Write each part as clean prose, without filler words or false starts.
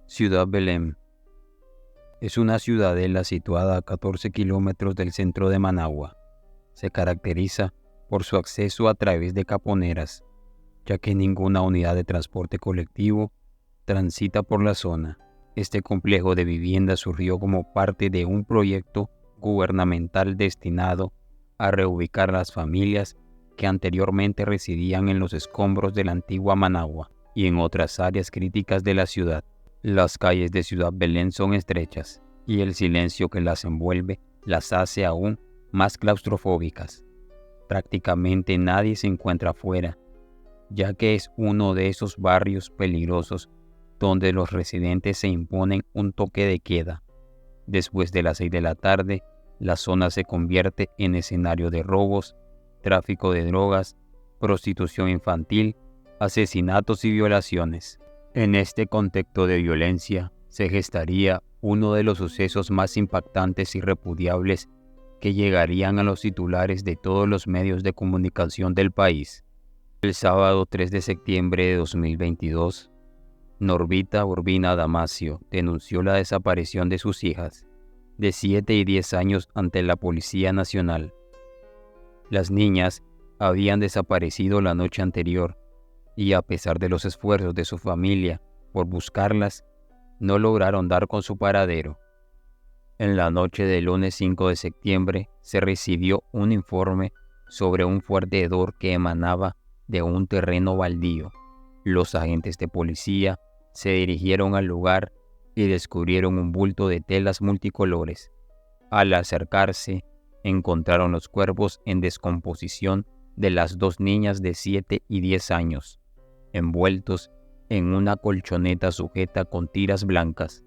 Ciudad Belén es una ciudadela situada a 14 kilómetros del centro de Managua. Se caracteriza por su acceso a través de caponeras, ya que ninguna unidad de transporte colectivo transita por la zona. Este complejo de viviendas surgió como parte de un proyecto gubernamental destinado a reubicar a las familias que anteriormente residían en los escombros de la antigua Managua y en otras áreas críticas de la ciudad. Las calles de Ciudad Belén son estrechas y el silencio que las envuelve las hace aún más claustrofóbicas. Prácticamente nadie se encuentra afuera, ya que es uno de esos barrios peligrosos donde los residentes se imponen un toque de queda. Después de las 6 de la tarde, la zona se convierte en escenario de robos, tráfico de drogas, prostitución infantil, asesinatos y violaciones. En este contexto de violencia se gestaría uno de los sucesos más impactantes y repudiables que llegarían a los titulares de todos los medios de comunicación del país. El sábado 3 de septiembre de 2022, Norvita Urbina Damasio denunció la desaparición de sus hijas, de 7 y 10 años, ante la Policía Nacional. Las niñas habían desaparecido la noche anterior y, a pesar de los esfuerzos de su familia por buscarlas, no lograron dar con su paradero. En la noche del lunes 5 de septiembre se recibió un informe sobre un fuerte hedor que emanaba de un terreno baldío. Los agentes de policía se dirigieron al lugar y descubrieron un bulto de telas multicolores. Al acercarse, encontraron los cuerpos en descomposición de las dos niñas de 7 y 10 años, envueltos en una colchoneta sujeta con tiras blancas.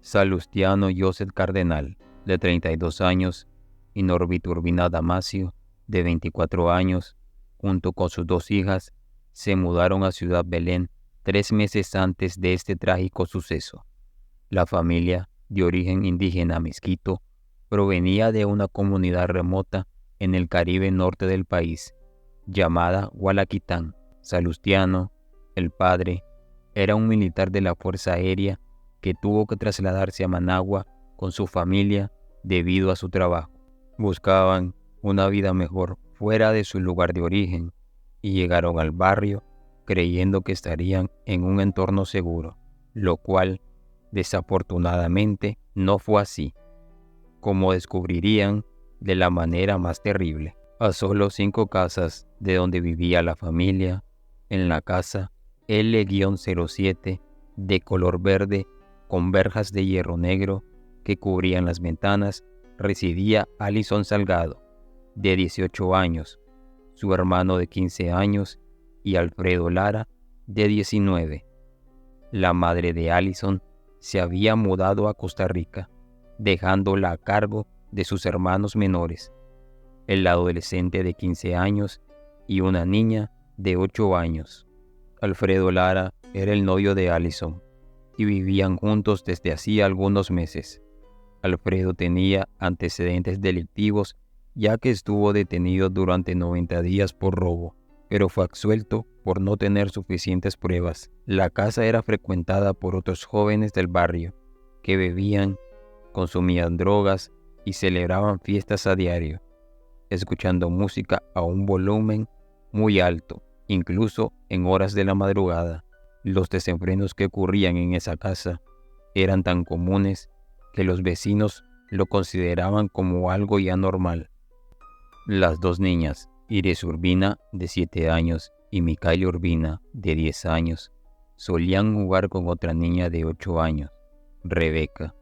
Salustiano Joseph Cardenal, de 32 años, y Norvita Urbina Damasio, de 24 años, junto con sus dos hijas, se mudaron a Ciudad Belén 3 meses antes de este trágico suceso. La familia, de origen indígena mezquito, provenía de una comunidad remota en el Caribe norte del país, llamada Hualaquitán. Salustiano, el padre, era un militar de la Fuerza Aérea que tuvo que trasladarse a Managua con su familia debido a su trabajo. Buscaban una vida mejor fuera de su lugar de origen y llegaron al barrio creyendo que estarían en un entorno seguro, lo cual desafortunadamente no fue así, como descubrirían de la manera más terrible. A solo 5 casas de donde vivía la familia, en la casa L-07 de color verde con verjas de hierro negro que cubrían las ventanas, residía Alison Salgado, de 18 años, su hermano de 15 años y Alfredo Lara, de 19. La madre de Alison se había mudado a Costa Rica, dejándola a cargo de sus hermanos menores, el adolescente de 15 años y una niña de 8 años. Alfredo Lara era el novio de Alison y vivían juntos desde hacía algunos meses. Alfredo tenía antecedentes delictivos, ya que estuvo detenido durante 90 días por robo, pero fue absuelto por no tener suficientes pruebas. La casa era frecuentada por otros jóvenes del barrio, que bebían, consumían drogas y celebraban fiestas a diario, escuchando música a un volumen muy alto, incluso en horas de la madrugada. Los desenfrenos que ocurrían en esa casa eran tan comunes que los vecinos lo consideraban como algo ya normal. Las dos niñas, Iris Urbina, de 7 años, y Micaela Urbina, de 10 años, solían jugar con otra niña de 8 años, Rebeca,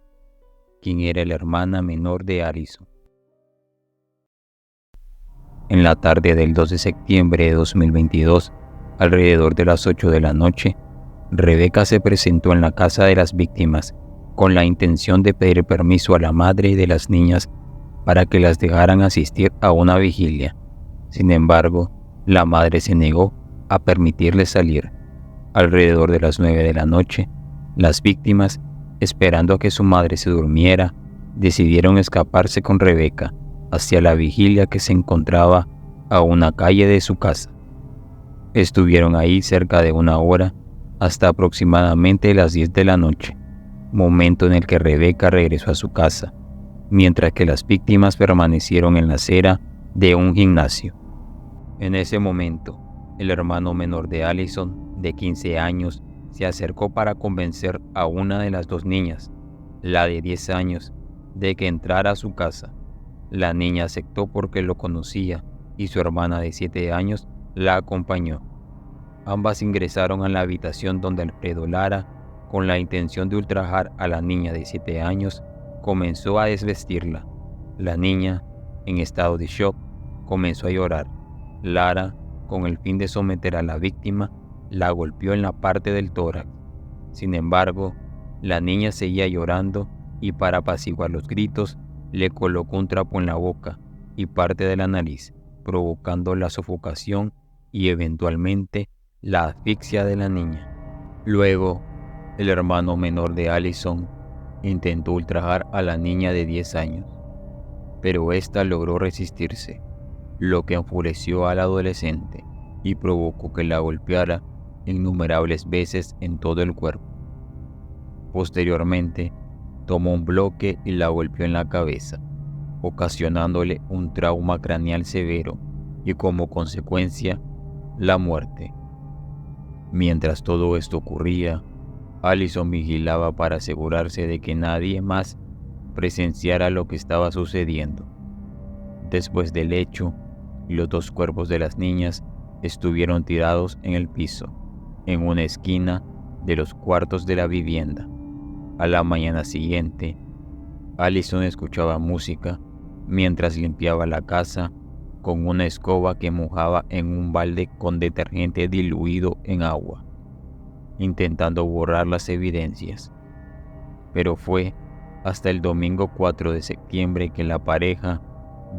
quien era la hermana menor de Alison. En la tarde del 2 de septiembre de 2022, alrededor de las 8 de la noche, Rebeca se presentó en la casa de las víctimas con la intención de pedir permiso a la madre de las niñas para que las dejaran asistir a una vigilia. Sin embargo, la madre se negó a permitirles salir. Alrededor de las 9 de la noche, las víctimas, esperando a que su madre se durmiera, decidieron escaparse con Rebeca hacia la vigilia que se encontraba a una calle de su casa. Estuvieron ahí cerca de 1 hora hasta aproximadamente las 10 de la noche, momento en el que Rebeca regresó a su casa, mientras que las víctimas permanecieron en la acera de un gimnasio. En ese momento, el hermano menor de Allison, de 15 años, se acercó para convencer a una de las dos niñas, la de 10 años, de que entrara a su casa. La niña aceptó porque lo conocía y su hermana de 7 años la acompañó. Ambas ingresaron a la habitación donde Alfredo Lara, con la intención de ultrajar a la niña de 7 años, comenzó a desvestirla. La niña, en estado de shock, comenzó a llorar. Lara, con el fin de someter a la víctima, la golpeó en la parte del tórax. Sin embargo, la niña seguía llorando y para apaciguar los gritos, le colocó un trapo en la boca y parte de la nariz, provocando la sofocación y eventualmente la asfixia de la niña. Luego, el hermano menor de Allison intentó ultrajar a la niña de 10 años, pero ésta logró resistirse, lo que enfureció al adolescente y provocó que la golpeara innumerables veces en todo el cuerpo. Posteriormente, tomó un bloque y la golpeó en la cabeza, ocasionándole un trauma craneal severo y como consecuencia, la muerte. Mientras todo esto ocurría, Allison vigilaba para asegurarse de que nadie más presenciara lo que estaba sucediendo. Después del hecho, los dos cuerpos de las niñas estuvieron tirados en el piso, en una esquina de los cuartos de la vivienda. A la mañana siguiente, Allison escuchaba música mientras limpiaba la casa con una escoba que mojaba en un balde con detergente diluido en agua, intentando borrar las evidencias. Pero fue hasta el domingo 4 de septiembre que la pareja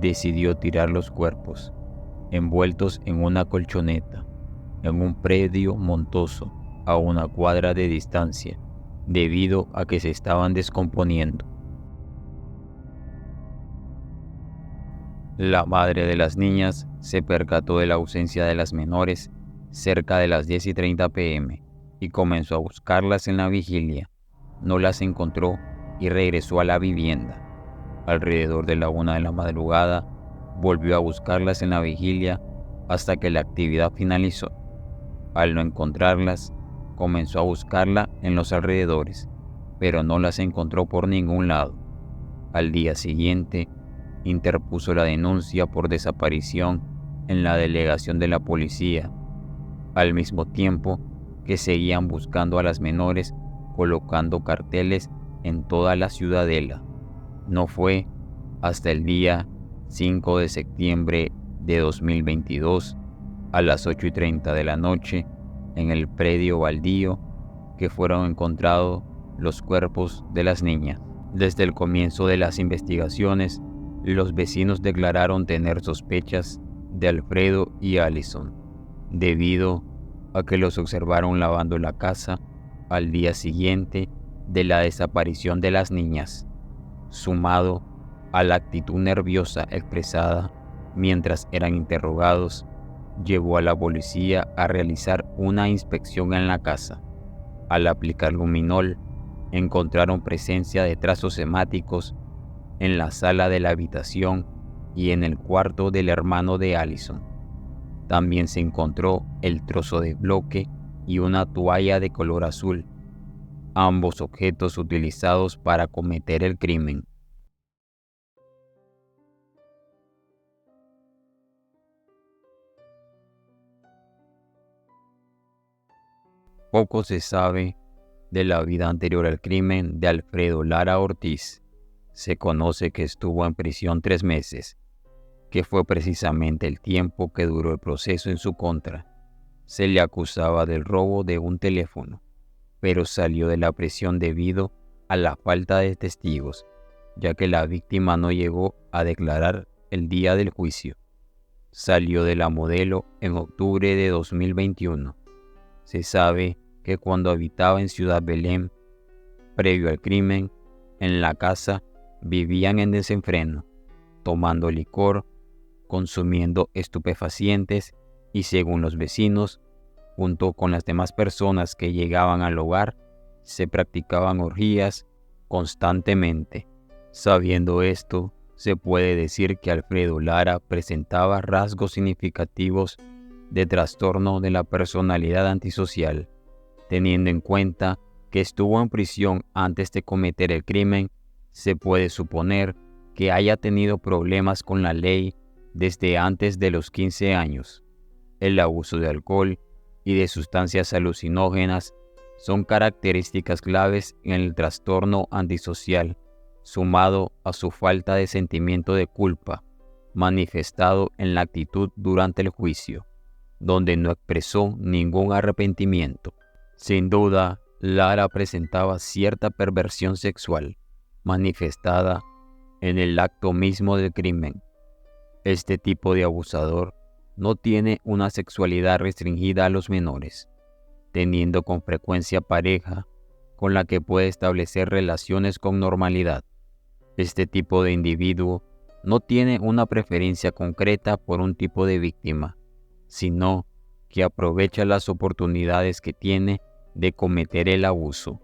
decidió tirar los cuerpos, envueltos en una colchoneta, en un predio montuoso a 1 cuadra de distancia, debido a que se estaban descomponiendo. La madre de las niñas se percató de la ausencia de las menores cerca de las 10:30 p.m. y comenzó a buscarlas en la vigilia. No las encontró y regresó a la vivienda. Alrededor de la 1 de la madrugada, volvió a buscarlas en la vigilia hasta que la actividad finalizó. Al no encontrarlas, comenzó a buscarla en los alrededores, pero no las encontró por ningún lado. Al día siguiente, interpuso la denuncia por desaparición en la delegación de la policía, al mismo tiempo que seguían buscando a las menores colocando carteles en toda la ciudadela. No fue hasta el día 5 de septiembre de 2022, a las 8:30 de la noche, en el predio baldío, que fueron encontrados los cuerpos de las niñas. Desde el comienzo de las investigaciones, los vecinos declararon tener sospechas de Alfredo y Allison, debido a que los observaron lavando la casa al día siguiente de la desaparición de las niñas, sumado a la actitud nerviosa expresada mientras eran interrogados, llevó a la policía a realizar una inspección en la casa. Al aplicar luminol, encontraron presencia de trazos hemáticos en la sala de la habitación y en el cuarto del hermano de Allison. También se encontró el trozo de bloque y una toalla de color azul, ambos objetos utilizados para cometer el crimen. Poco se sabe de la vida anterior al crimen de Alfredo Lara Ortiz. Se conoce que estuvo en prisión 3 meses, que fue precisamente el tiempo que duró el proceso en su contra. Se le acusaba del robo de un teléfono, pero salió de la prisión debido a la falta de testigos, ya que la víctima no llegó a declarar el día del juicio. Salió de la modelo en octubre de 2021. Se sabe que cuando habitaba en Ciudad Belén, previo al crimen, en la casa vivían en desenfreno, tomando licor, consumiendo estupefacientes y, según los vecinos, junto con las demás personas que llegaban al hogar, se practicaban orgías constantemente. Sabiendo esto, se puede decir que Alfredo Lara presentaba rasgos significativos de trastorno de la personalidad antisocial. Teniendo en cuenta que estuvo en prisión antes de cometer el crimen, se puede suponer que haya tenido problemas con la ley desde antes de los 15 años. El abuso de alcohol y de sustancias alucinógenas son características claves en el trastorno antisocial, sumado a su falta de sentimiento de culpa, manifestado en la actitud durante el juicio, donde no expresó ningún arrepentimiento. Sin duda, Lara presentaba cierta perversión sexual, manifestada en el acto mismo del crimen. Este tipo de abusador no tiene una sexualidad restringida a los menores, teniendo con frecuencia pareja con la que puede establecer relaciones con normalidad. Este tipo de individuo no tiene una preferencia concreta por un tipo de víctima, sino que aprovecha las oportunidades que tiene de cometer el abuso.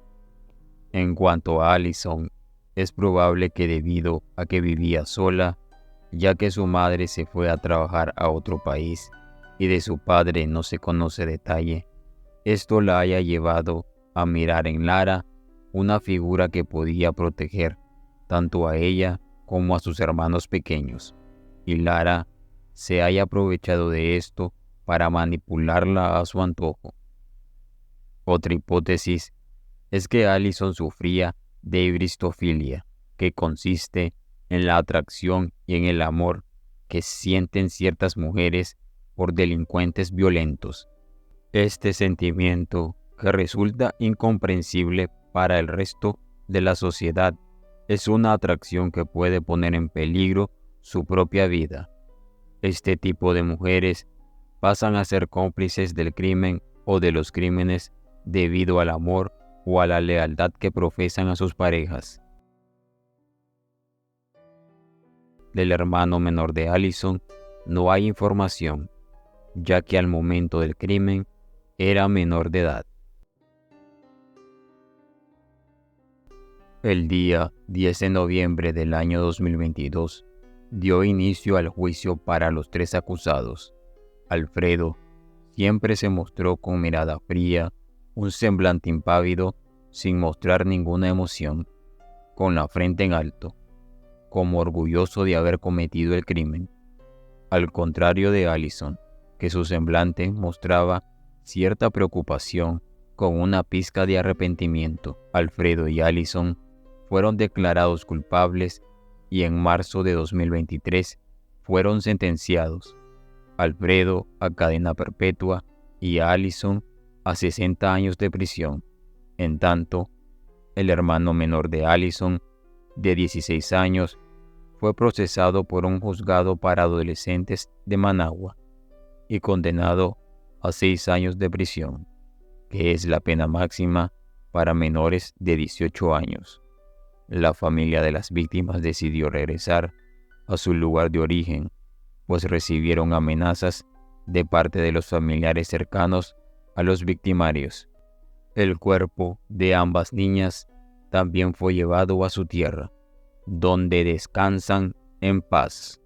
En cuanto a Allison, es probable que debido a que vivía sola, ya que su madre se fue a trabajar a otro país y de su padre no se conoce detalle, esto la haya llevado a mirar en Lara una figura que podía proteger tanto a ella como a sus hermanos pequeños, y Lara se haya aprovechado de esto para manipularla a su antojo. Otra hipótesis es que Allison sufría de hibristofilia, que consiste en la atracción y en el amor que sienten ciertas mujeres por delincuentes violentos. Este sentimiento, que resulta incomprensible para el resto de la sociedad, es una atracción que puede poner en peligro su propia vida. Este tipo de mujeres pasan a ser cómplices del crimen o de los crímenes debido al amor o a la lealtad que profesan a sus parejas. Del hermano menor de Allison no hay información, ya que al momento del crimen era menor de edad. El día 10 de noviembre del año 2022 dio inicio al juicio para los tres acusados. Alfredo siempre se mostró con mirada fría, un semblante impávido, sin mostrar ninguna emoción, con la frente en alto, como orgulloso de haber cometido el crimen. Al contrario de Allison, que su semblante mostraba cierta preocupación con una pizca de arrepentimiento. Alfredo y Allison fueron declarados culpables y en marzo de 2023 fueron sentenciados. Alfredo a cadena perpetua y a Allison a 60 años de prisión. En tanto, el hermano menor de Allison, de 16 años, fue procesado por un juzgado para adolescentes de Managua y condenado a 6 años de prisión, que es la pena máxima para menores de 18 años. La familia de las víctimas decidió regresar a su lugar de origen, pues recibieron amenazas de parte de los familiares cercanos a los victimarios. El cuerpo de ambas niñas también fue llevado a su tierra, donde descansan en paz.